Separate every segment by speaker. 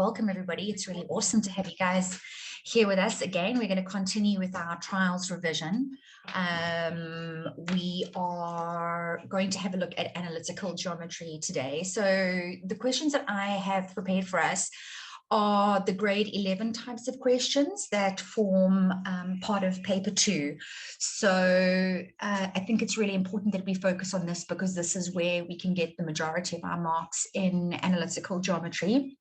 Speaker 1: welcome everybody. It's really awesome to have you guys here with us again. We're going to continue with our trials revision. We are going to have a look at analytical geometry today. So the questions that I have prepared for us are the grade 11 types of questions that form part of paper 2. So I think it's really important that we focus on this because this is where we can get the majority of our marks in analytical geometry.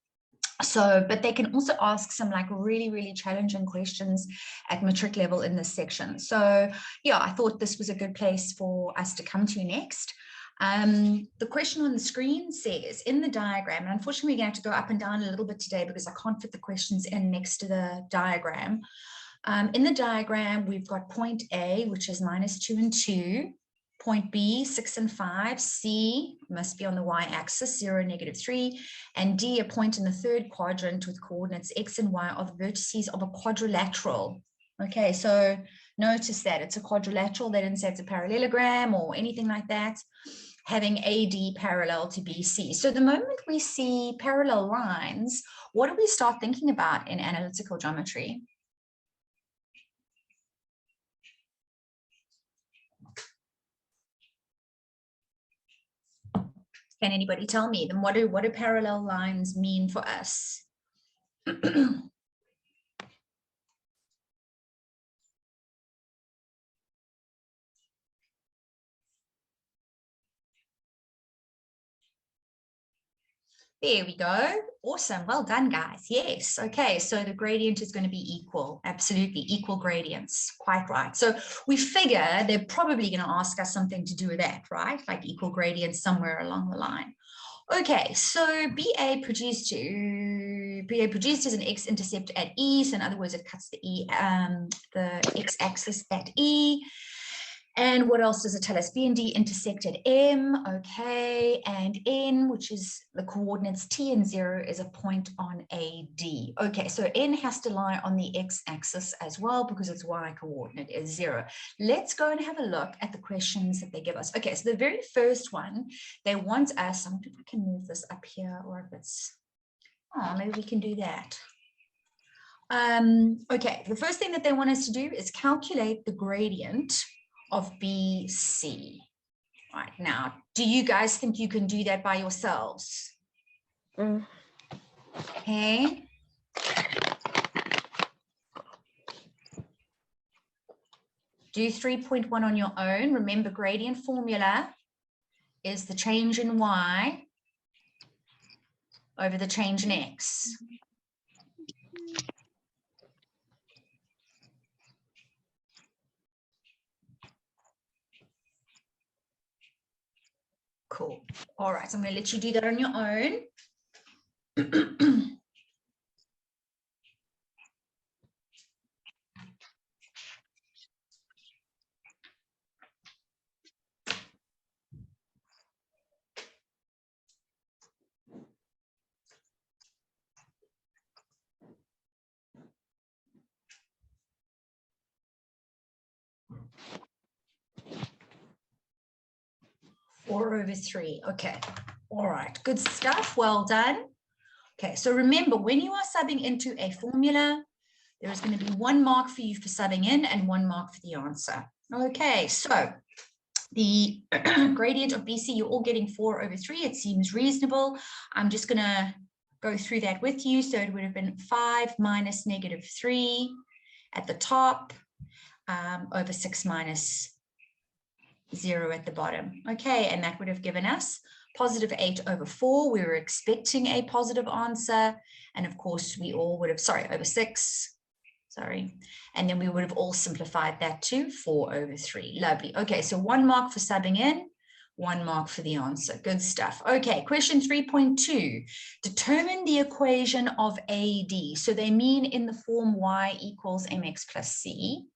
Speaker 1: So, but they can also ask some like really challenging questions at matric level in this section. So yeah, I thought this was a good place for us to come to next. The question on the screen says in the diagram, and unfortunately we're going to have to go up and down a little bit today because I can't fit the questions in next to the diagram. In the diagram, we've got point A, which is -2 and 2, point B, 6 and 5, C must be on the y-axis, 0, -3, and D, a point in the third quadrant with coordinates X and Y are the vertices of a quadrilateral. Okay, so notice that it's a quadrilateral. They didn't say it's a parallelogram or anything like that, having AD parallel to BC. So the moment we see parallel lines, what do we start thinking about in analytical geometry? Can anybody tell me? Then what do parallel lines mean for us? There we go. Awesome. Well done, guys. Yes. Okay. So the gradient is going to be equal. Absolutely. Equal gradients. Quite right. So we figure they're probably going to ask us something to do with that, right? Like equal gradients somewhere along the line. Okay. So BA produced as an x-intercept at E. So in other words, it cuts the x-axis at E. And what else does it tell us? B and D intersect at M, okay, and N, which is the coordinates T and 0, is a point on AD. Okay, so N has to lie on the x-axis as well because its y-coordinate is 0. Let's go and have a look at the questions that they give us. Okay, so the very first one, they want us, I wonder if I can move this up here or if it's, oh, maybe we can do that. Okay, the first thing that they want us to do is calculate the gradient of BC. Right, now, do you guys think you can do that by yourselves? Okay. Do 3.1 on your own. Remember, gradient formula is the change in y over the change in x. Cool. All right, so I'm going to let you do that on your own. 4/3. Okay. All right. Good stuff. Well done. Okay. So remember, when you are subbing into a formula, there is going to be 1 mark for you for subbing in and 1 mark for the answer. Okay. So the gradient of BC, you're all getting 4/3. It seems reasonable. I'm just going to go through that with you. So it would have been 5 minus -3 at the top over 6 minus 0 at the bottom. Okay, and that would have given us +8/4. We were expecting a positive answer. And of course, we all would have, sorry, over 6. Sorry. And then we would have all simplified that to 4/3. Lovely. Okay, so 1 mark for subbing in, 1 mark for the answer. Good stuff. Okay, question 3.2. Determine the equation of AD. So they mean in the form y equals mx plus c.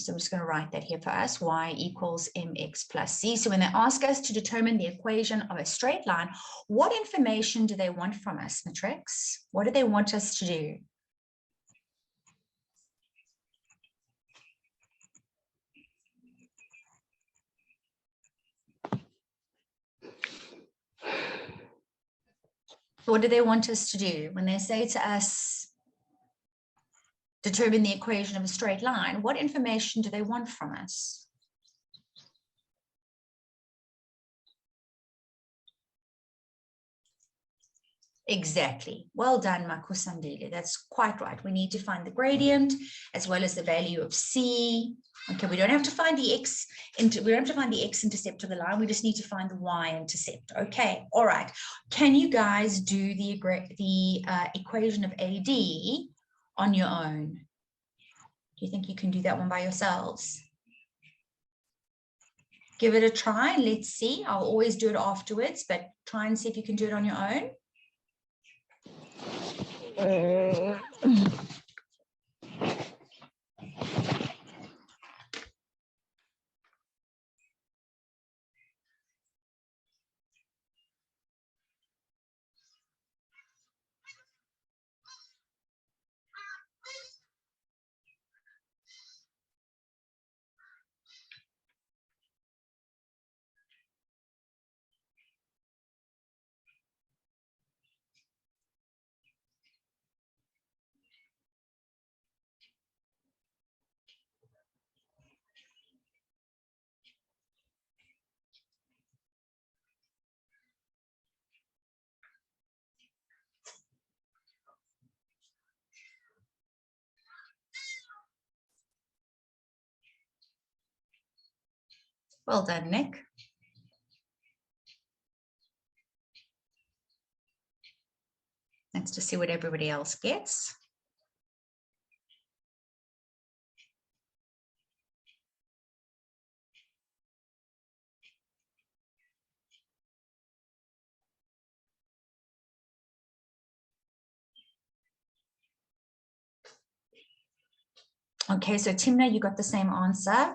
Speaker 1: So I'm just going to write that here for us, y equals mx plus c. So when they ask us to determine the equation of a straight line, what information do they want from us, Matrix? What do they want us to do? What do they want us to do? When they say to us, determine the equation of a straight line, what information do they want from us? Exactly. Well done, Makusandile. That's quite right. We need to find the gradient as well as the value of C. Okay, we don't have to find the x intercept of the line. We just need to find the y-intercept. Okay, all right. Can you guys do the equation of AD on your own? Do you think you can do that one by yourselves? Give it a try and let's see. I'll always do it afterwards, but try and see if you can do it on your own. Well done, Nick. Let's just see what everybody else gets. Okay, so Timna, you got the same answer.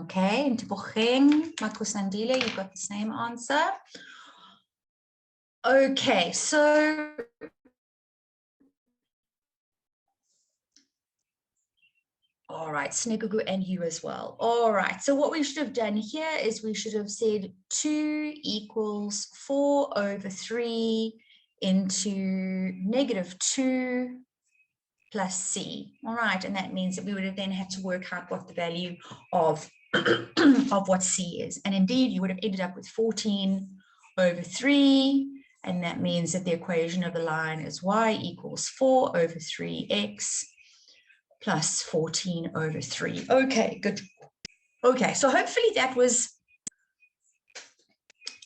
Speaker 1: Okay, and Tibocheng, Makusandile, you got the same answer. Okay, so all right, Snegugu and you as well. All right, so what we should have done here is we should have said 2 equals 4 over 3 into -2 plus C. All right, and that means that we would have then had to work out what the value of, of what C is. And indeed, you would have ended up with 14 over 3, and that means that the equation of the line is y equals 4 over 3x plus 14 over 3. Okay, good. Okay, so hopefully that was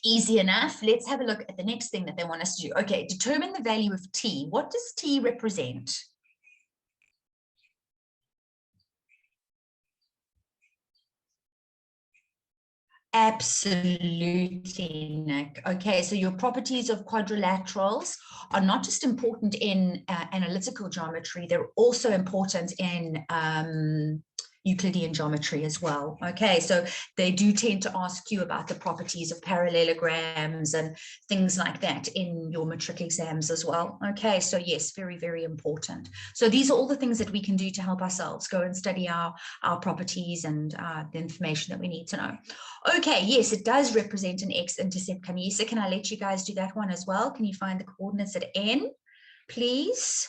Speaker 1: easy enough. Let's have a look at the next thing that they want us to do. Okay, determine the value of t. What does t represent? Absolutely, Nick. Okay, so your properties of quadrilaterals are not just important in analytical geometry, they're also important in Euclidean geometry as well. Okay, so they do tend to ask you about the properties of parallelograms and things like that in your matric exams as well. Okay, so yes, very, very important. So these are all the things that we can do to help ourselves go and study our properties and the information that we need to know. Okay, yes, it does represent an x-intercept. Kamisa, can I let you guys do that one as well? Can you find the coordinates at n, please?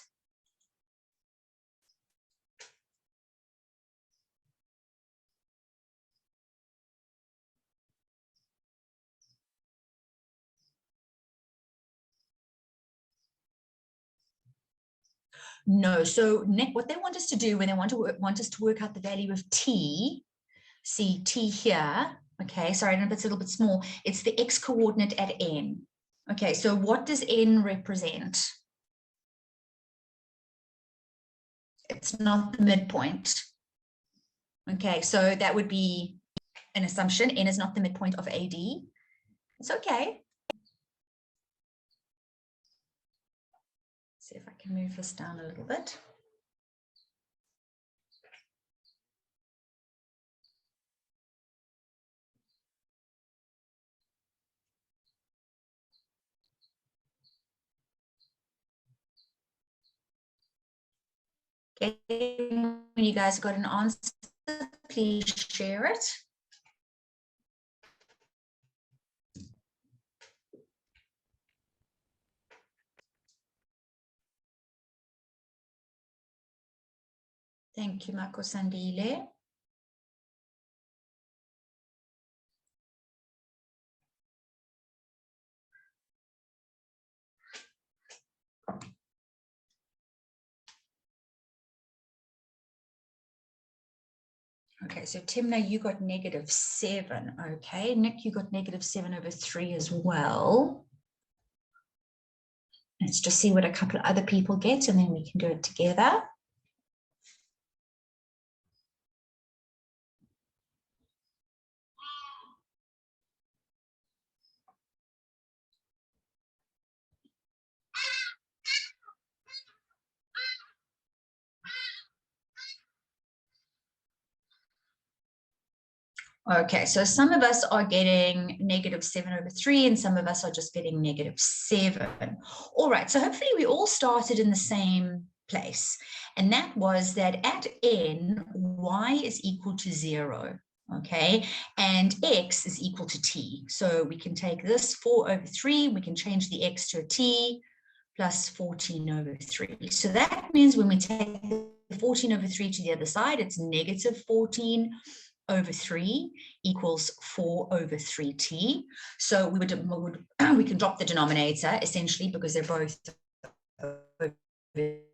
Speaker 1: No, so Nick, what they want us to do when they want us to work out the value of t, see t here, okay, sorry, I know that's a little bit small, it's the x coordinate at n. Okay, so what does n represent? It's not the midpoint. Okay, so that would be an assumption. N is not the midpoint of AD. It's okay. See if I can move this down a little bit. Okay, when you guys got an answer, please share it. Thank you, Marco Sandile. Okay, so Timna, you got -7. Okay, Nick, you got -7/3 as well. Let's just see what a couple of other people get, and then we can do it together. Okay, so some of us are getting -7/3, and some of us are just getting -7. All right, so hopefully we all started in the same place. And that was that at n, y is equal to 0, okay? And x is equal to t. So we can take this 4/3, we can change the x to a t, plus 14/3. So that means when we take 14/3 to the other side, it's -14/3 equals 4/3t. So we can drop the denominator essentially because they're both over 3,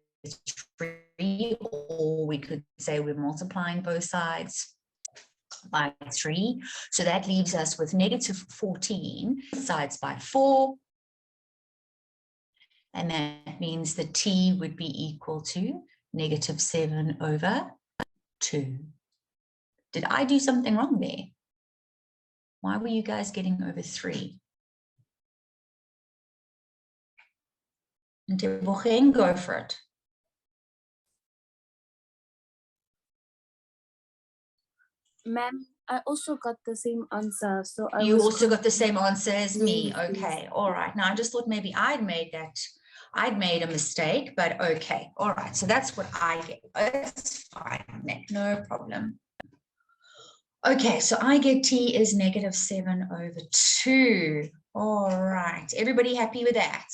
Speaker 1: or we could say we're multiplying both sides by 3. So that leaves us with -14 sides by 4. And that means the t would be equal to -7/2. Did I do something wrong there? Why were you guys getting over 3? And go for it.
Speaker 2: Ma'am, I also got the same answer. So
Speaker 1: you also got the same answer as me. Okay, all right. Now I just thought maybe I'd made a mistake, but okay, all right. So that's what I get. It's fine, no problem. Okay, so I get t is -7/2. All right, everybody happy with that?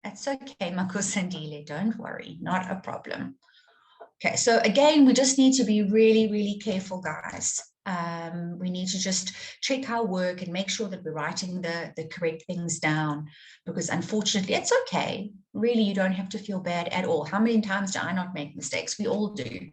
Speaker 1: That's okay, Marco Sandile, don't worry, not a problem. Okay, so again, we just need to be really, really careful, guys. We need to just check our work and make sure that we're writing the correct things down, because unfortunately, it's okay. Really, you don't have to feel bad at all. How many times do I not make mistakes? We all do.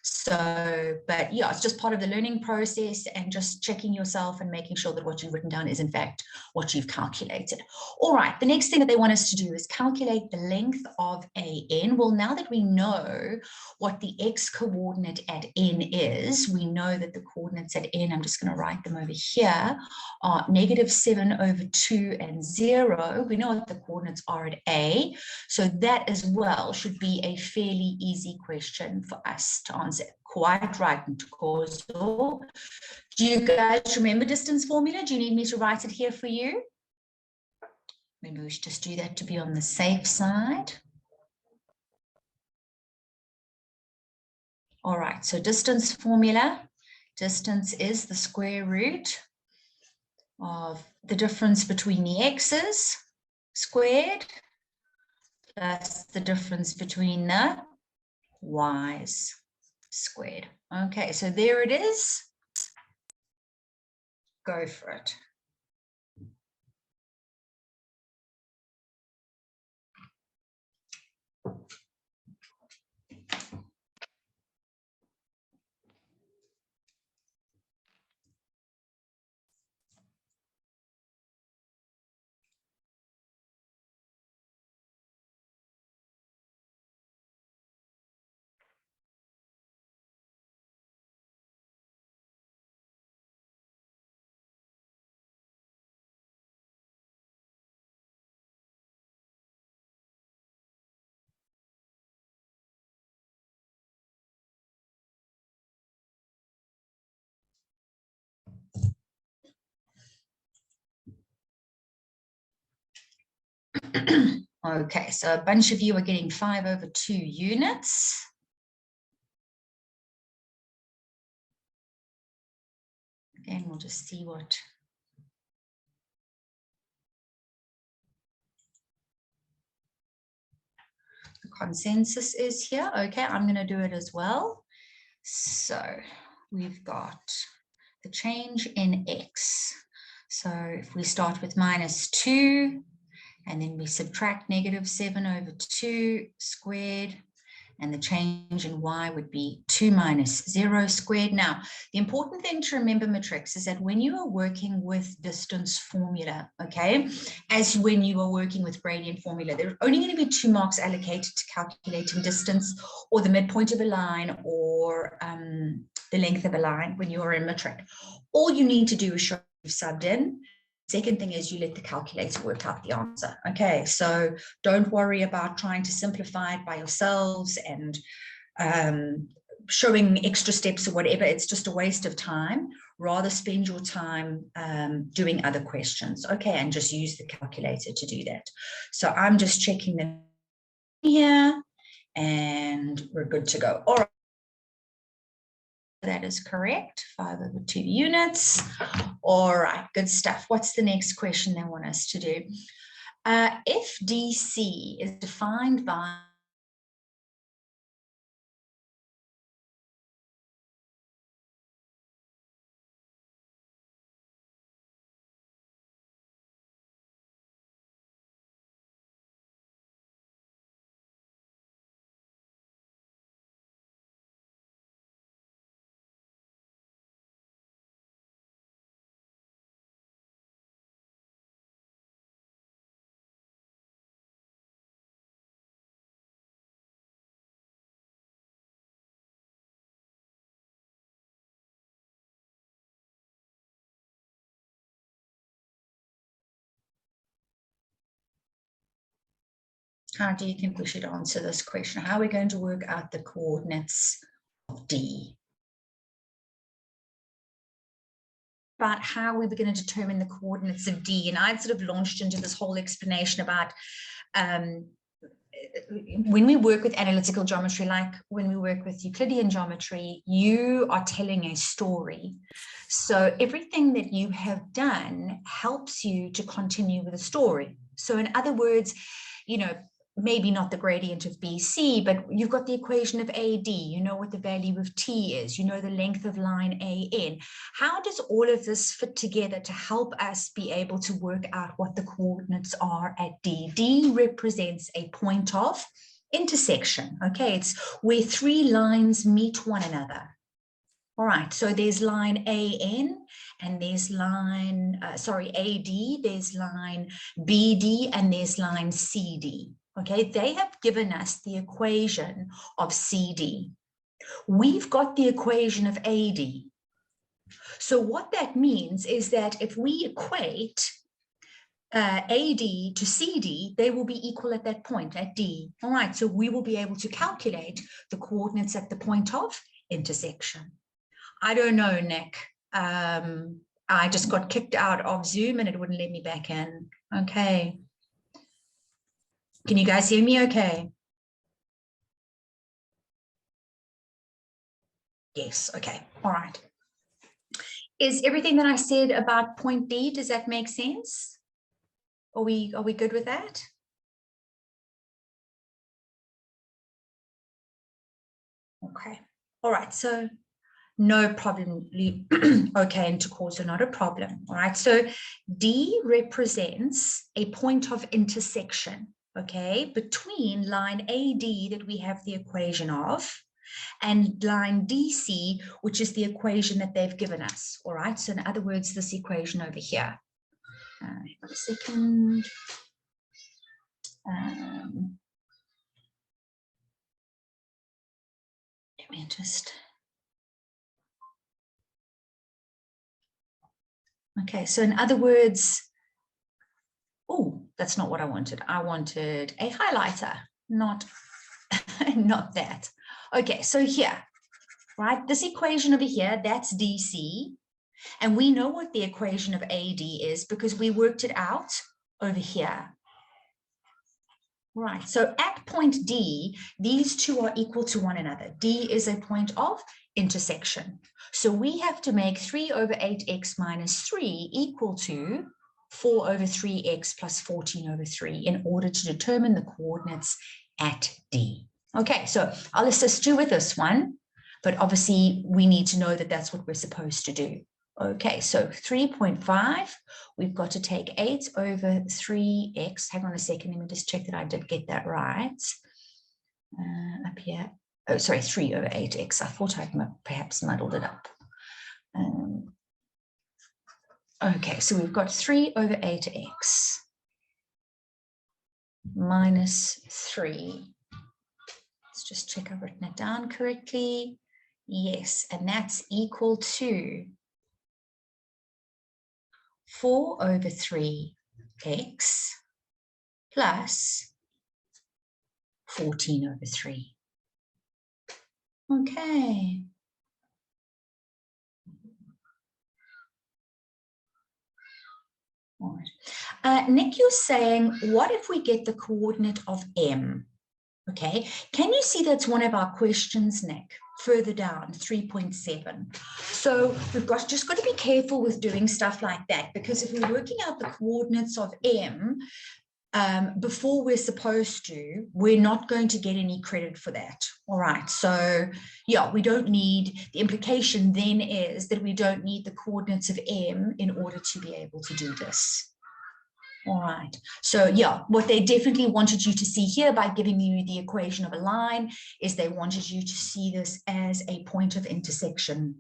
Speaker 1: So, but yeah, it's just part of the learning process, and just checking yourself and making sure that what you've written down is in fact what you've calculated. All right, the next thing that they want us to do is calculate the length of AN. Well, now that we know what the x coordinate at n is, we know that the coordinates at n, I'm just going to write them over here, are -7/2 and 0. We know what the coordinates are at A, so that as well should be a fairly easy question for us to answer. Quite right, Ntokozo. Do you guys remember distance formula? Do you need me to write it here for you? Maybe we should just do that to be on the safe side. All right, so distance formula. Distance is the square root of the difference between the x's squared plus the difference between the y's squared. Okay, so there it is. Go for it. Okay, so a bunch of you are getting 5/2 units. Again, we'll just see what the consensus is here. Okay, I'm going to do it as well. So we've got the change in x. So if we start with -2, and then we subtract -7/2 squared, and the change in y would be 2 minus 0 squared. Now, the important thing to remember, Matrix, is that when you are working with distance formula, okay, as when you are working with gradient formula, there are only going to be 2 marks allocated to calculating distance, or the midpoint of a line, or the length of a line when you are in Matrix. All you need to do is show you've subbed in. Second thing is you let the calculator work out the answer. Okay, so don't worry about trying to simplify it by yourselves and showing extra steps or whatever. It's just a waste of time. Rather spend your time doing other questions. Okay, and just use the calculator to do that. So I'm just checking them here and we're good to go. All right. That is correct, 5/2 units. All right, good stuff. What's the next question they want us to do? If DC is defined by how do you think we should answer this question? How are we going to work out the coordinates of D? About how we were going to determine the coordinates of D. And I'd sort of launched into this whole explanation about when we work with analytical geometry, like when we work with Euclidean geometry, you are telling a story. So everything that you have done helps you to continue with the story. So in other words, you know, maybe not the gradient of BC, but you've got the equation of AD, you know what the value of T is, you know the length of line AN. How does all of this fit together to help us be able to work out what the coordinates are at D? D represents a point of intersection, okay? It's where 3 lines meet one another. All right, so there's line AN, and there's line, AD, there's line BD, and there's line CD. Okay, they have given us the equation of CD. We've got the equation of AD. So what that means is that if we equate AD to CD, they will be equal at that point, at D. All right, so we will be able to calculate the coordinates at the point of intersection. I don't know, Nick. I just got kicked out of Zoom and it wouldn't let me back in. Okay. Can you guys hear me okay? Yes, okay, all right. Is everything that I said about point D, does that make sense? Are we good with that? Okay, all right, so no problem. Okay, intercourse, so not a problem. All right, so D represents a point of intersection, okay, between line AD that we have the equation of and line DC, which is the equation that they've given us. All right, so in other words, this equation over here. Hang on a second. Let me just. Okay, so in other words, oh, that's not what I wanted. I wanted a highlighter, not that. Okay, so here, right, this equation over here, that's DC. And we know what the equation of AD is because we worked it out over here. Right, so at point D, these two are equal to one another. D is a point of intersection. So we have to make 3 over 8x minus 3 equal to 4 over 3x plus 14 over 3 in order to determine the coordinates at D. Okay, so I'll assist you with this one, but obviously we need to know that that's what we're supposed to do. Okay, so 3.5, we've got to take 8 over 3x. Hang on a second, let me just check that I did get that right. Up here, oh, sorry, 3 over 8x. I thought I'd perhaps muddled it up. Okay, so we've got 3 over 8x minus 3. Let's just check I've written it down correctly. Yes, and that's equal to 4 over 3x plus 14 over 3. Okay. All right. Nick, you're saying, what if we get the coordinate of M? Okay, can you see that's one of our questions, Nick? Further down, 3.7. So we've just got to be careful with doing stuff like that, because if we're working out the coordinates of M before we're supposed to, we're not going to get any credit for that. All right, so yeah, we don't need, the implication then is that we don't need the coordinates of M in order to be able to do this. All right, so yeah, what they definitely wanted you to see here by giving you the equation of a line is they wanted you to see this as a point of intersection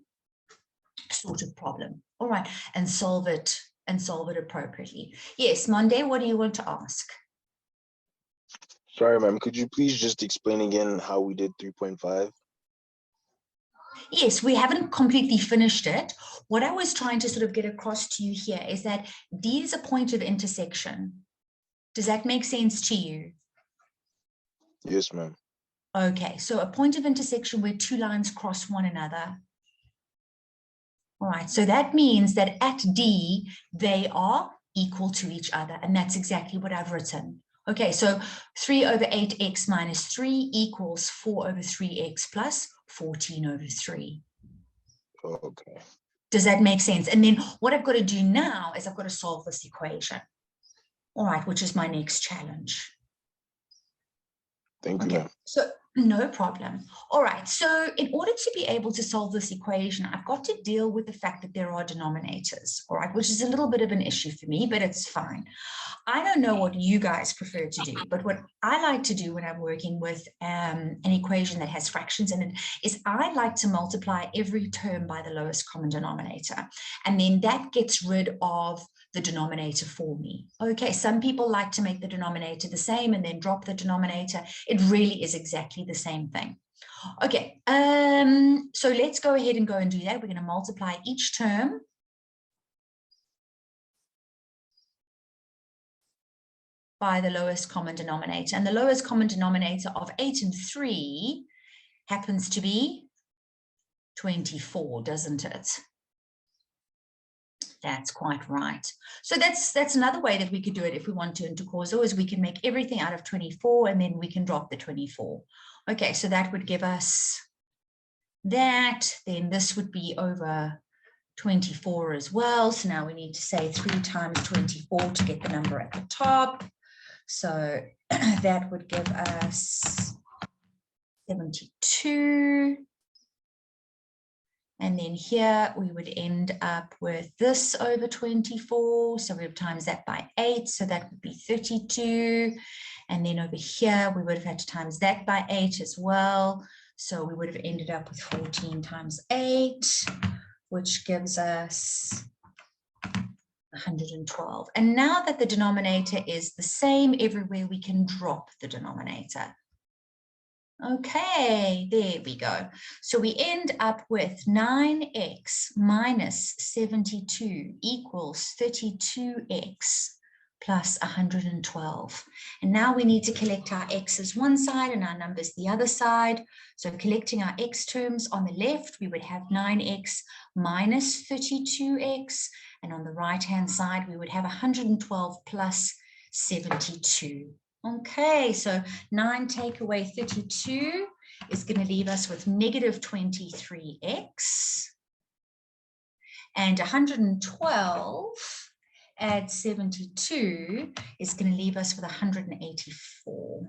Speaker 1: sort of problem. All right, and solve it appropriately. Yes, Monday, what do you want to ask?
Speaker 3: Sorry, ma'am, could you please just explain again how we did 3.5?
Speaker 1: Yes, we haven't completely finished it. What I was trying to sort of get across to you here is that D is a point of intersection. Does that make sense to you?
Speaker 3: Yes, ma'am.
Speaker 1: Okay, so a point of intersection where two lines cross one another. All right, so that means that at D, they are equal to each other, and that's exactly what I've written. Okay, so 3 over 8x minus 3 equals 4 over 3x plus 14 over 3.
Speaker 3: Okay.
Speaker 1: Does that make sense? And then what I've got to do now is I've got to solve this equation. All right, which is my next challenge.
Speaker 3: Thank you,
Speaker 1: Okay,
Speaker 3: ma'am.
Speaker 1: so no problem. All right, so in order to be able to solve this equation, I've got to deal with the fact that there are denominators, all right, which is a little bit of an issue for me, but it's fine. I don't know what you guys prefer to do, but what I like to do when I'm working with an equation that has fractions in it is I like to multiply every term by the lowest common denominator. And then that gets rid of the denominator for me. Okay, some people like to make the denominator the same and then drop the denominator. It really is exactly the same thing. Okay, so let's go ahead and go and do that. We're going to multiply each term by the lowest common denominator. And the lowest common denominator of 8 and 3 happens to be 24, doesn't it? That's quite right. So that's another way that we could do it if we want to into causal, is we can make everything out of 24 and then we can drop the 24. Okay, so that would give us that. Then this would be over 24 as well. So now we need to say 3 times 24 to get the number at the top. So that would give us 72. And then here we would end up with this over 24. So we would times that by 8. So that would be 32. And then over here, we would have had to times that by 8 as well. So we would have ended up with 14 times 8, which gives us 112. And now that the denominator is the same everywhere, we can drop the denominator. Okay, there we go. So we end up with 9x minus 72 equals 32x plus 112. And now we need to collect our x's one side and our numbers the other side. So collecting our x terms on the left, we would have 9x minus 32x. And on the right-hand side, we would have 112 plus 72. Okay, so 9 take away 32 is going to leave us with negative 23x. And 112 add 72 is going to leave us with 184.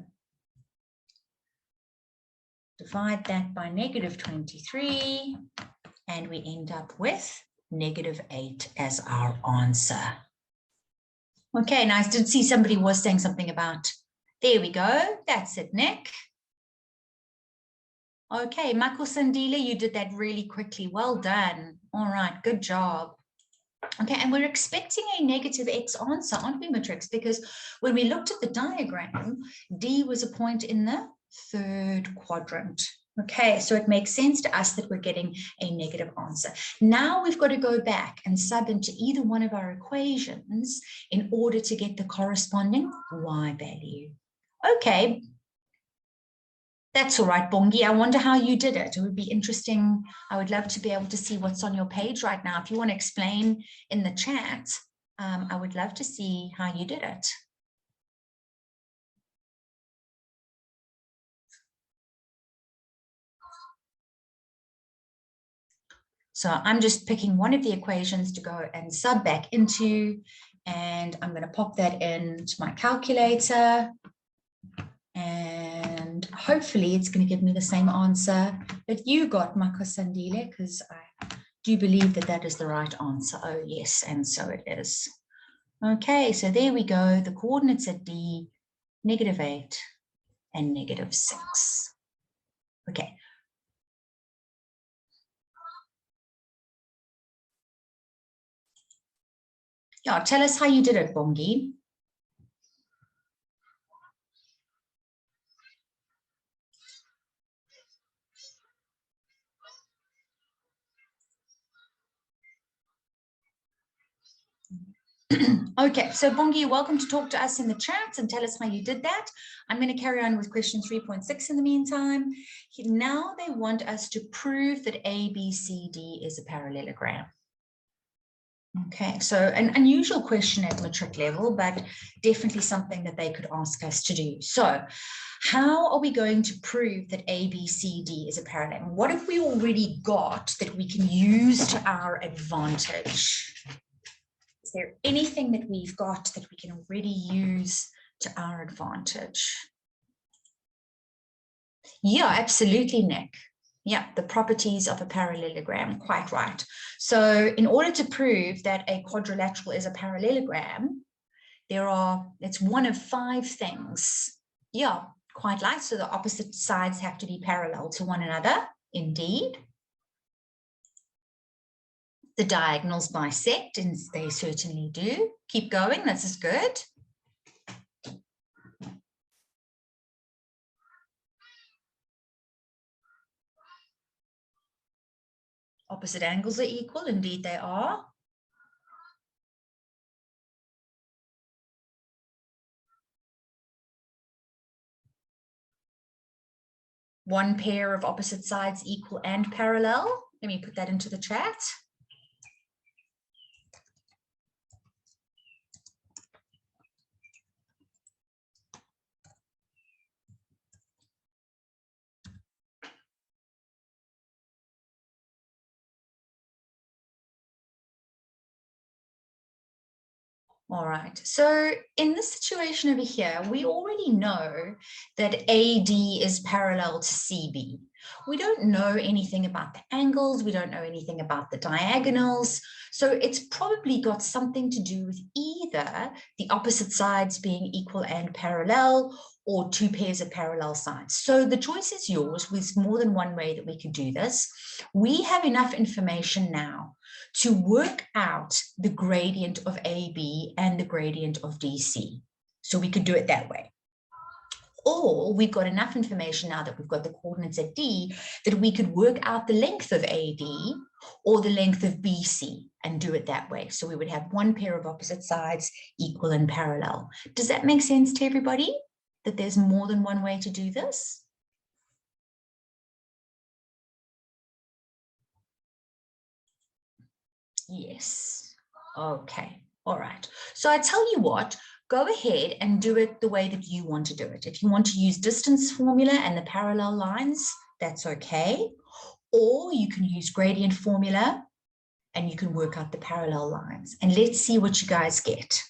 Speaker 1: Divide that by negative 23, and we end up with negative 8 as our answer. Okay, nice. I did see somebody was saying something about, there we go. That's it, Nick. Okay, Michael Sandila, you did that really quickly. Well done. All right, good job. Okay, and we're expecting a negative x answer, aren't we, Matrix? Because when we looked at the diagram, D was a point in the third quadrant. Okay, so it makes sense to us that we're getting a negative answer. Now we've got to go back and sub into either one of our equations in order to get the corresponding y value. Okay, that's all right, Bongi. I wonder how you did it. It would be interesting. I would love to be able to see what's on your page right now. If you want to explain in the chat, I would love to see how you did it. So I'm just picking one of the equations to go and sub back into, and I'm going to pop that into my calculator. And hopefully it's going to give me the same answer that you got, Mako Sandile, because I do believe that that is the right answer. Oh, yes, and so it is. Okay, so there we go. The coordinates at D, negative 8 and negative 6. Okay. Yeah, tell us how you did it, Bongi. Okay, so Bongi, you're welcome to talk to us in the chat and tell us how you did that. I'm going to carry on with question 3.6 in the meantime. Now they want us to prove that ABCD is a parallelogram. Okay, so an unusual question at matric level, but definitely something that they could ask us to do. So how are we going to prove that ABCD is a parallelogram? What have we already got that we can use to our advantage? Is there anything that we've got that we can already use to our advantage? Yeah, absolutely, Nick. Yeah, the properties of a parallelogram, quite right. So in order to prove that a quadrilateral is a parallelogram, it's one of 5 things. Yeah, quite right. So the opposite sides have to be parallel to one another, indeed. The diagonals bisect, and they certainly do. Keep going, this is good. Opposite angles are equal, indeed they are. One pair of opposite sides equal and parallel. Let me put that into the chat. All right, so in this situation over here, we already know that AD is parallel to CB. We don't know anything about the angles. We don't know anything about the diagonals. So it's probably got something to do with either the opposite sides being equal and parallel or 2 pairs of parallel sides. So the choice is yours. There's more than one way that we could do this. We have enough information now to work out the gradient of AB and the gradient of DC. So we could do it that way. Or we've got enough information now that we've got the coordinates at D that we could work out the length of AD or the length of BC and do it that way. So we would have one pair of opposite sides equal and parallel. Does that make sense to everybody? That there's more than one way to do this? Yes. Okay. All right. So I tell you what, go ahead and do it the way that you want to do it. If you want to use distance formula and the parallel lines, that's okay. Or you can use gradient formula and you can work out the parallel lines. And let's see what you guys get.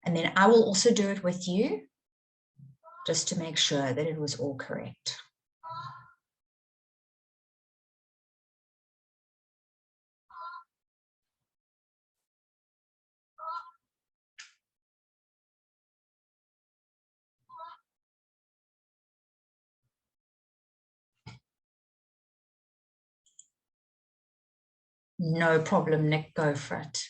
Speaker 1: And then I will also do it with you, just to make sure that it was all correct. No problem, Nick, go for it.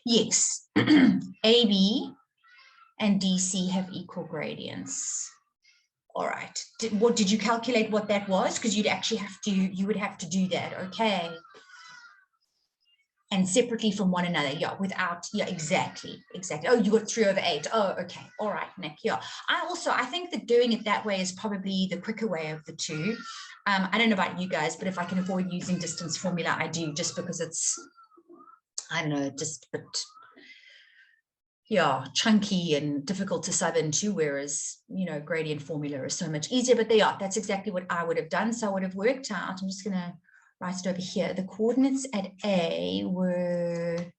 Speaker 1: Yes, AB and DC have equal gradients. All right. Did you calculate what that was? Because you'd actually have to, you would have to do that. Okay. And separately from one another. Yeah, without, yeah, exactly. Oh, you got 3/8. Oh, okay. All right, Nick. Yeah. I think that doing it that way is probably the quicker way of the two. I don't know about you guys, but if I can avoid using distance formula, I do, just because it's, I don't know, just a bit, yeah, chunky and difficult to sub into, whereas, you know, gradient formula is so much easier. But that's exactly what I would have done. So I would have worked out, I'm just going to write it over here. The coordinates at A were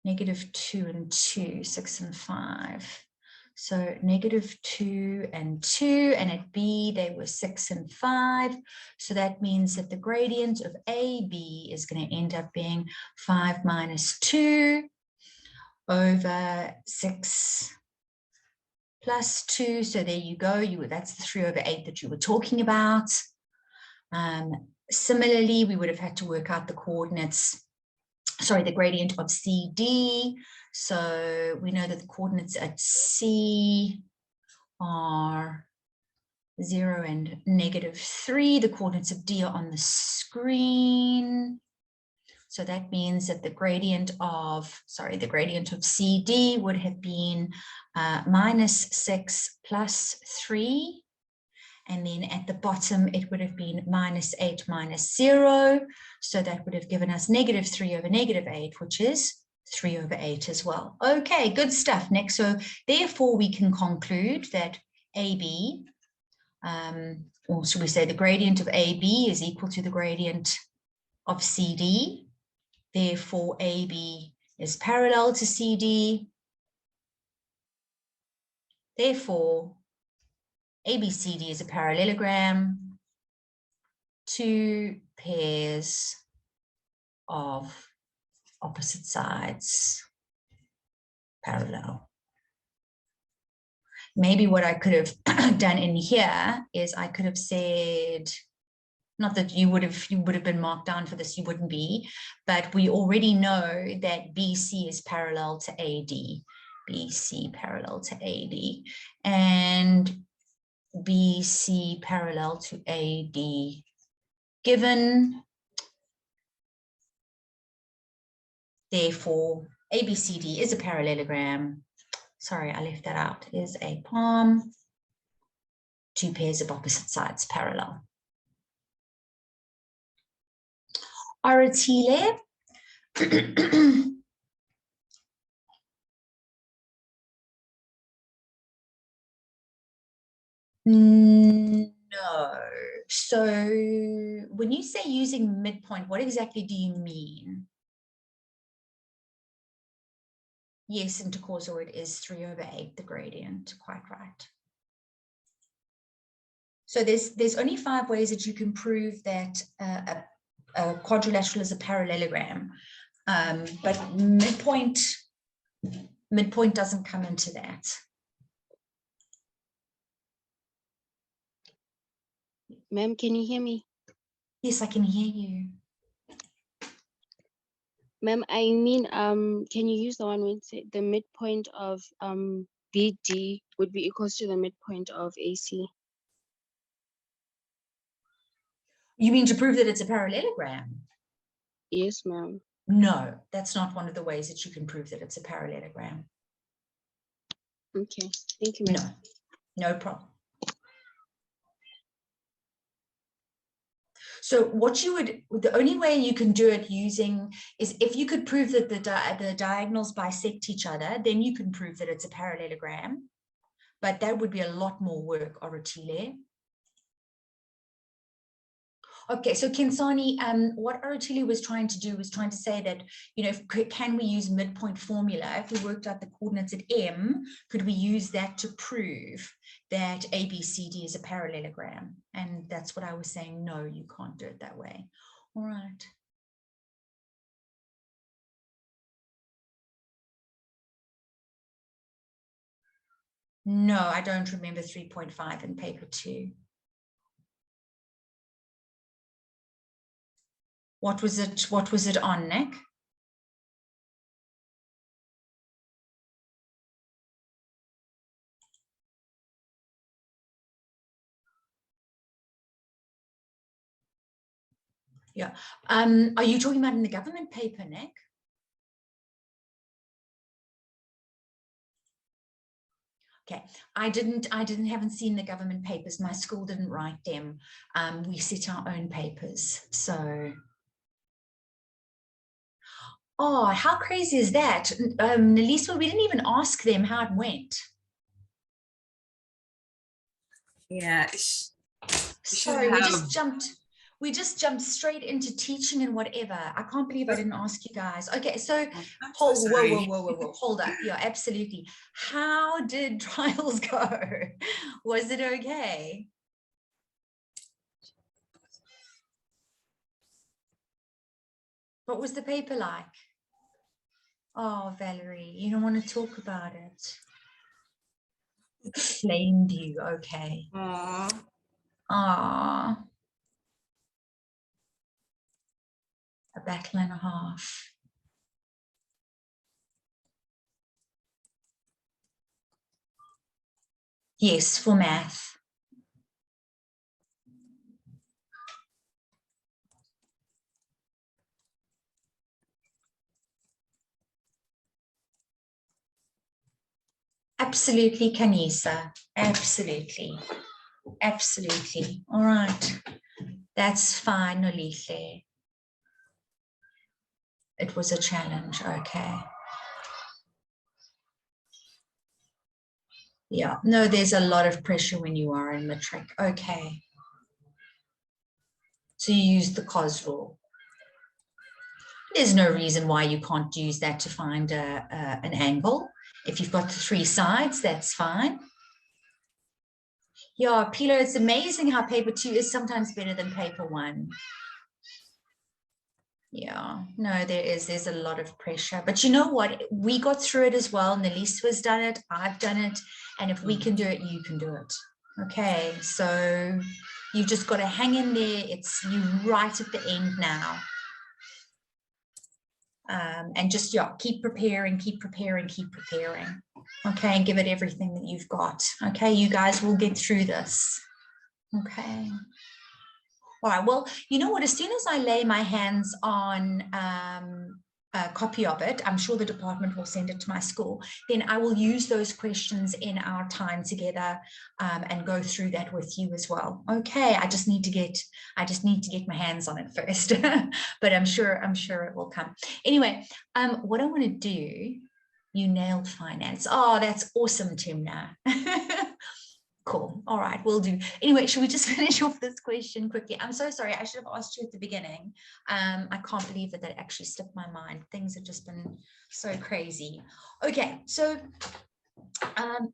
Speaker 1: -2 and 2, 6 and 5. So -2 and 2, and at B they were 6 and 5. So that means that the gradient of AB is going to end up being 5 minus 2 over 6 plus 2. So there you go. That's the 3/8 that you were talking about. Similarly, we would have had to work out the coordinates, sorry, the gradient of CD. So we know that the coordinates at C are 0 and -3. The coordinates of D are on the screen. So that means that the gradient of CD would have been -6 plus 3. And then at the bottom, it would have been -8 minus 0. So that would have given us -3 over -8, which is 3/8 as well. Okay, good stuff, Nick. So therefore, we can conclude that AB, or should we say the gradient of AB is equal to the gradient of CD. Therefore, AB is parallel to CD. Therefore, ABCD is a parallelogram. 2 pairs of opposite sides parallel. Maybe what I could have done in here is I could have said, not that you would have been marked down for this, you wouldn't be, but we already know that BC is parallel to AD. BC parallel to AD. And BC parallel to AD given. Therefore, ABCD is a parallelogram. Sorry, I left that out. Is a palm. 2 pairs of opposite sides parallel. Aratile. No. So when you say using midpoint, what exactly do you mean? Yes, intercausal, it is 3/8, the gradient, quite right. So there's only 5 ways that you can prove that a quadrilateral is a parallelogram. But midpoint doesn't come into that.
Speaker 4: Ma'am, can you hear me?
Speaker 1: Yes, I can hear you.
Speaker 4: Ma'am, I mean, can you use the one when say the midpoint of BD would be equals to the midpoint of AC?
Speaker 1: You mean to prove that it's a parallelogram?
Speaker 4: Yes, ma'am.
Speaker 1: No, that's not one of the ways that you can prove that it's a parallelogram.
Speaker 4: Okay, thank you,
Speaker 1: No,
Speaker 4: ma'am.
Speaker 1: no problem. So what you would, the only way you can do it using is if you could prove that the diagonals bisect each other, then you can prove that it's a parallelogram. But that would be a lot more work, Orotile. Okay, so Kinsani, what Orotile was trying to do was trying to say that, you know, can we use midpoint formula? If we worked out the coordinates at M, could we use that to prove that ABCD is a parallelogram? And that's what I was saying. No, you can't do it that way. All right. No, I don't remember 3.5 in paper 2. What was it on, Nick? Yeah. Are you talking about in the government paper, Nick? Okay, haven't seen the government papers. My school didn't write them. We set our own papers. So, oh, how crazy is that? Nelisa, we didn't even ask them how it went.
Speaker 5: Yeah.
Speaker 1: Sorry, we just jumped straight into teaching and whatever. I can't believe I didn't ask you guys. Okay, so whoa, hold up. Yeah, absolutely. How did trials go? Was it okay? What was the paper like? Oh, Valerie, you don't want to talk about it. Flamed you, okay.
Speaker 5: Aww.
Speaker 1: Aww. A battle and a half. Yes, for math. Absolutely, Kanisa. Absolutely. Absolutely. All right. That's fine, Nolihle. It was a challenge. Okay. Yeah. No, there's a lot of pressure when you are in matric. Okay. So you use the cos rule. There's no reason why you can't use that to find an angle. If you've got the 3 sides, that's fine. Yeah, Pilo, it's amazing how paper 2 is sometimes better than paper 1. Yeah, no, there's a lot of pressure. But you know what? We got through it as well. Nelisa's done it. I've done it. And if we can do it, you can do it. Okay, so you've just got to hang in there. It's you right at the end now. And just, yeah, keep preparing. Okay, and give it everything that you've got. Okay, you guys will get through this. Okay. All right, well, you know what, as soon as I lay my hands on a copy of it, I'm sure the department will send it to my school, then I will use those questions in our time together and go through that with you as well. Okay, I just need to get my hands on it first, but I'm sure it will come. Anyway, what I want to do, you nailed finance. Oh, that's awesome, Timna. Cool. All right, we'll do. Anyway, should we just finish off this question quickly? I'm so sorry. I should have asked you at the beginning. I can't believe that actually slipped my mind. Things have just been so crazy. Okay, so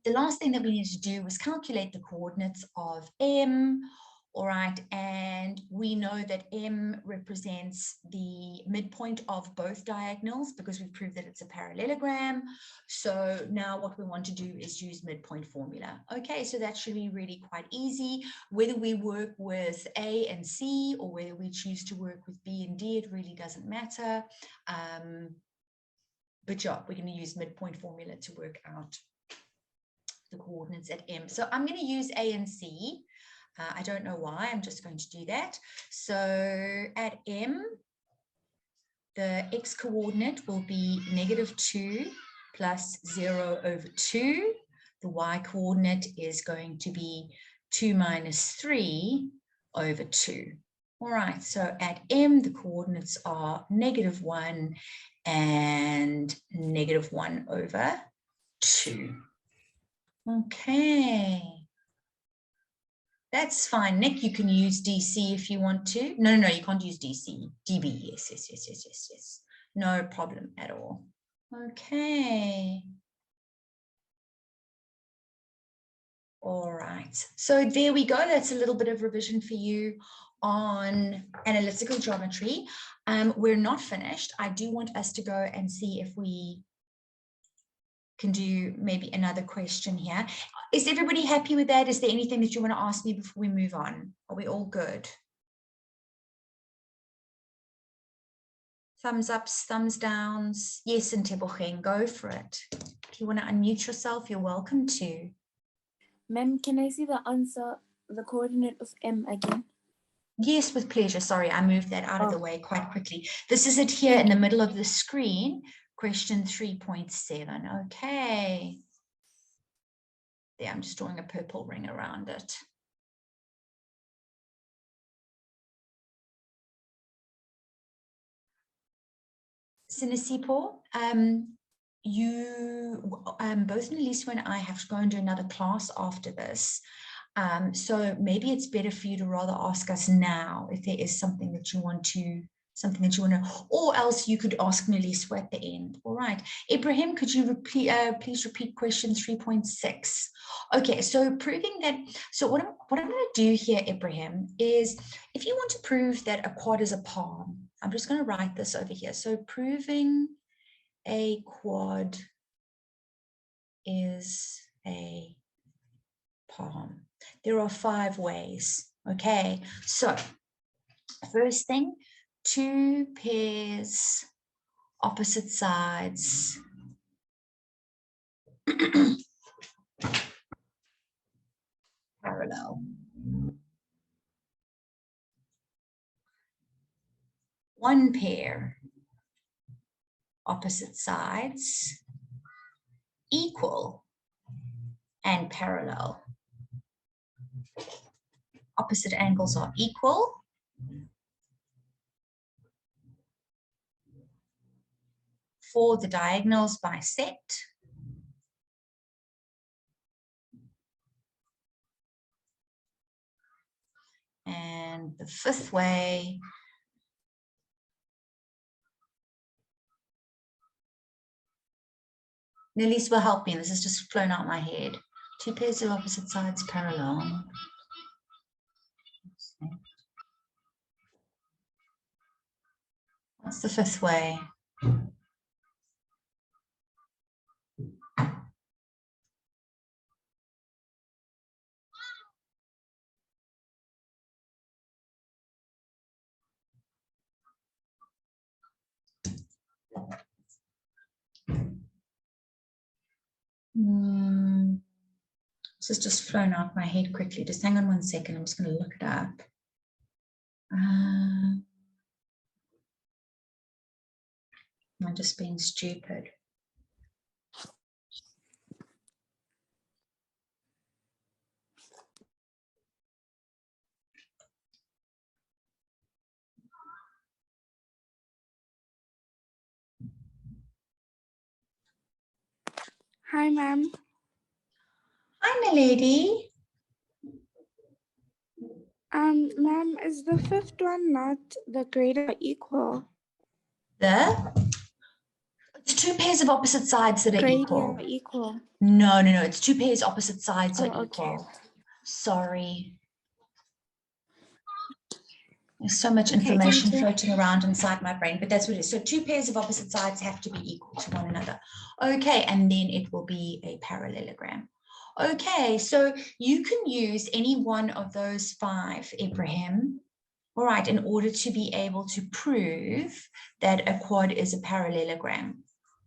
Speaker 1: the last thing that we need to do was calculate the coordinates of M, All right, and we know that M represents the midpoint of both diagonals because we've proved that it's a parallelogram. So now what we want to do is use midpoint formula. Okay, so that should be really quite easy. Whether we work with A and C or whether we choose to work with B and D, it really doesn't matter. But yeah, we're going to use midpoint formula to work out the coordinates at M. So I'm going to use A and C. I don't know why, I'm just going to do that. So at M, the X coordinate will be -2 plus 0 over 2. The Y coordinate is going to be 2 minus 3 over 2. All right, so at M, the coordinates are -1 and -1 over 2. Okay. That's fine. Nick, you can use DC if you want to. No, you can't use DC. DB, yes. No problem at all. Okay. All right. So there we go. That's a little bit of revision for you on analytical geometry. We're not finished. I do want us to go and see if we can do maybe another question here. Is everybody happy with that? Is there anything that you want to ask me before we move on? Are we all good? Thumbs ups, thumbs downs. Yes, and Tebocheng, go for it. If you want to unmute yourself, you're welcome to.
Speaker 2: Ma'am, can I see the answer, the coordinate of M again?
Speaker 1: Yes, with pleasure. Sorry, I moved that out of the way quite quickly. This is it here in the middle of the screen. Question 3.7. Okay. There, I'm just drawing a purple ring around it. Sinisipo, you both Nelisa and I have to go and do another class after this. So maybe it's better for you to rather ask us now if there is something that you want to, or else you could ask Nelisa at the end. All right. Ibrahim, could you repeat, please repeat question 3.6? Okay, so proving that, so what I'm going to do here, Ibrahim, is if you want to prove that a quad is a palm, I'm just going to write this over here. So proving a quad is a palm. There are 5 ways. Okay, so first thing, 2 pairs, opposite sides. Parallel. 1 pair, opposite sides, equal and parallel. Opposite angles are equal. For the diagonals bisect. And the 5th way, Nelise will help me. This has just flown out my head. 2 pairs of opposite sides parallel. What's the 5th way? This has just flown out my head quickly. Just hang on 1 second. I'm just going to look it up. I'm just being stupid.
Speaker 6: Hi, ma'am.
Speaker 1: Hi, my lady.
Speaker 6: Ma'am, is the 5th one not the greater or equal?
Speaker 1: It's 2 pairs of opposite sides that are equal.
Speaker 6: Equal.
Speaker 1: No. It's 2 pairs opposite sides are
Speaker 6: okay.
Speaker 1: equal. Sorry. There's so much
Speaker 5: Okay,
Speaker 1: information
Speaker 2: thank you.
Speaker 1: floating around inside my brain, but that's what it is. So two pairs of opposite sides have to be equal to one another. Okay, and then it will be a parallelogram. Okay, so you can use any one of those 5, Ibrahim, all right, in order to be able to prove that a quad is a parallelogram.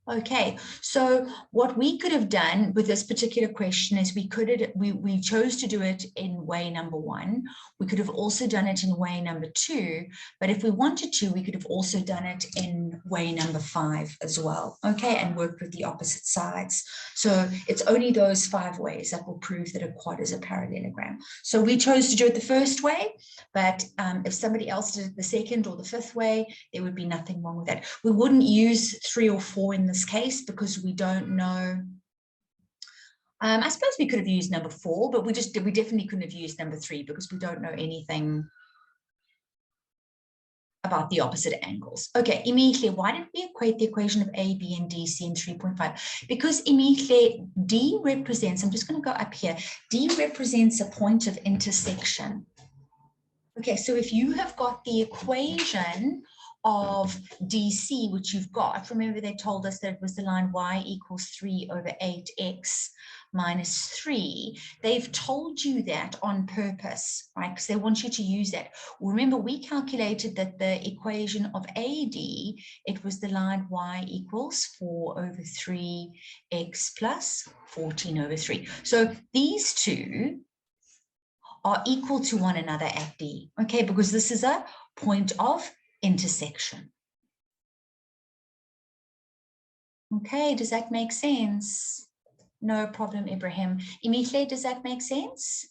Speaker 1: Okay, so what we could have done with this particular question is we chose to do it in way number 1. We could have also done it in way number 2, but if we wanted to, we could have also done it in way number 5 as well. Okay, and worked with the opposite sides. So it's only those 5 ways that will prove that a quad is a parallelogram. So we chose to do it the first way, but if somebody else did it the second or the 5th way, there would be nothing wrong with that. We wouldn't use 3 or 4 in this case because we don't know. I suppose we could have used number 4, but we definitely couldn't have used number 3 because we don't know anything about the opposite angles. Okay, immediately, why did we equate the equation of A, B, and D, C in 3.5? Because immediately D represents, I'm just going to go up here, D represents a point of intersection. Okay, so if you have got the equation of DC, which you've got, remember they told us that it was the line y equals 3 over 8x minus 3. They've told you that on purpose, right? Because they want you to use that. Remember, we calculated that the equation of AD, it was the line y equals 4 over 3x plus 14 over 3. So these two are equal to one another at D, okay, because this is a point of intersection. Okay, does that make sense? No problem, Ibrahim. Imithle, does that make sense?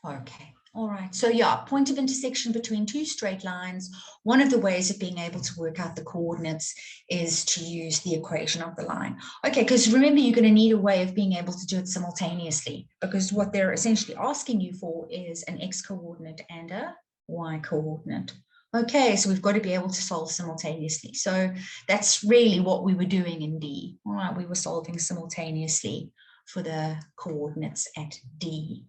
Speaker 1: Okay. All right, so yeah, point of intersection between two straight lines. One of the ways of being able to work out the coordinates is to use the equation of the line. Okay, because remember, you're going to need a way of being able to do it simultaneously, because what they're essentially asking you for is an x coordinate and a y coordinate. Okay, so we've got to be able to solve simultaneously. So that's really what we were doing in D. All right, we were solving simultaneously for the coordinates at D.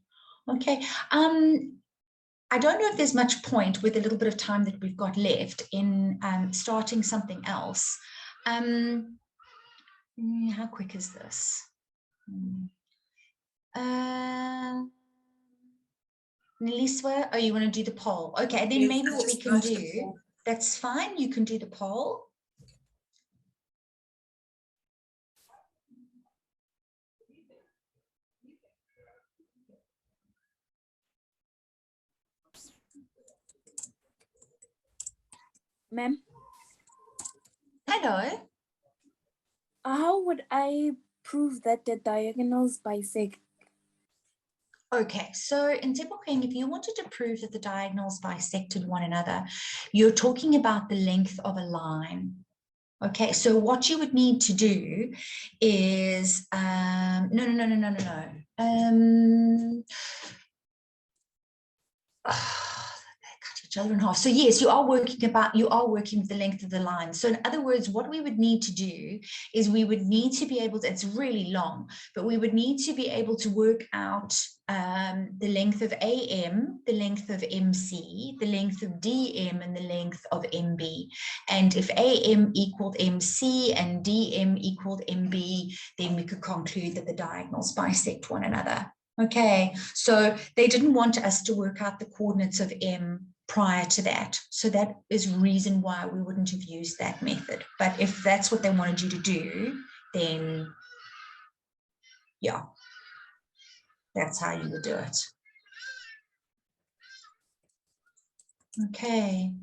Speaker 1: Okay, I don't know if there's much point with a little bit of time that we've got left in starting something else. How quick is this? Neliswa, oh, you want to do the poll? Okay, then
Speaker 5: Yes,
Speaker 1: maybe
Speaker 5: I
Speaker 1: what we
Speaker 5: just
Speaker 1: can
Speaker 5: started the
Speaker 1: do,
Speaker 5: poll.
Speaker 1: that's fine, you can do the poll.
Speaker 2: Ma'am,
Speaker 1: Hello.
Speaker 2: how would I prove that the diagonals bisect?
Speaker 1: Okay, so in Tebokeng, if you wanted to prove that the diagonals bisected one another, you're talking about the length of a line. Okay, so what you would need to do is, cut each other in half. So yes, you are working with the length of the line. So in other words, what we would need to do is we would need to be able to, it's really long, but we would need to be able to work out the length of AM, the length of MC, the length of DM, and the length of MB. And if AM equaled MC and DM equaled MB, then we could conclude that the diagonals bisect one another. Okay, so they didn't want us to work out the coordinates of M prior to that. So that is reason why we wouldn't have used that method. But if that's what they wanted you to do, then yeah, that's how you would do it. Okay.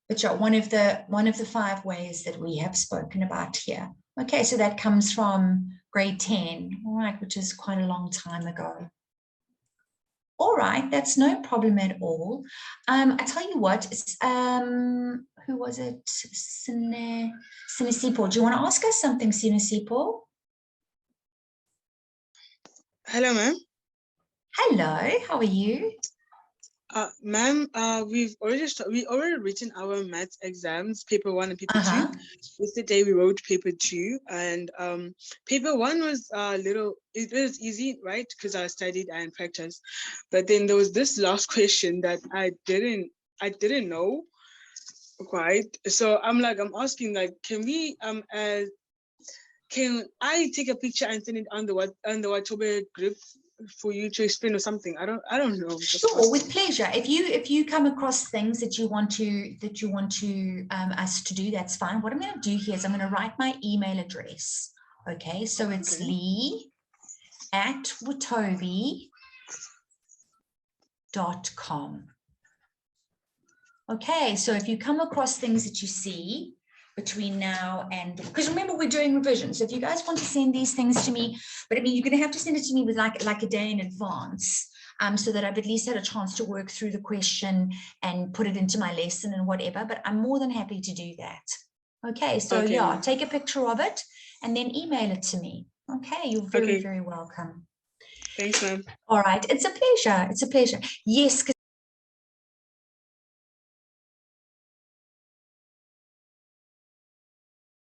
Speaker 1: But yeah, one of the 5 ways that we have spoken about here. Okay, so that comes from grade 10, all right, which is quite a long time ago. All right, that's no problem at all. I tell you what, who was it? Sinisipo. Do you want to ask us something, Sinisipo?
Speaker 7: Hello, ma'am.
Speaker 1: Hello, how are you?
Speaker 7: Ma'am, we already written our maths exams, paper 1 and paper 2. Yesterday we wrote paper 2, and paper 1 was it was easy, right? Because I studied and practiced. But then there was this last question that I didn't know quite. So I'm asking, like, can I take a picture and send it on the Watobe group for you to explain or something? I don't know.
Speaker 1: Sure, with pleasure. If you come across things that you want to us to do, that's fine. What I'm going to do here is I'm going to write my email address. Okay, so it's lee@watobe.com. Okay, so if you come across things that you see between now and, because remember we're doing revision, so if you guys want to send these things to me, but I mean you're going to have to send it to me with like a day in advance, so that I've at least had a chance to work through the question and put it into my lesson and whatever, but I'm more than happy to do that. Okay, so yeah, take a picture of it and then email it to me. Okay, you're very, very welcome.
Speaker 7: Thanks, ma'am.
Speaker 1: All right, it's a pleasure. It's a pleasure. Yes,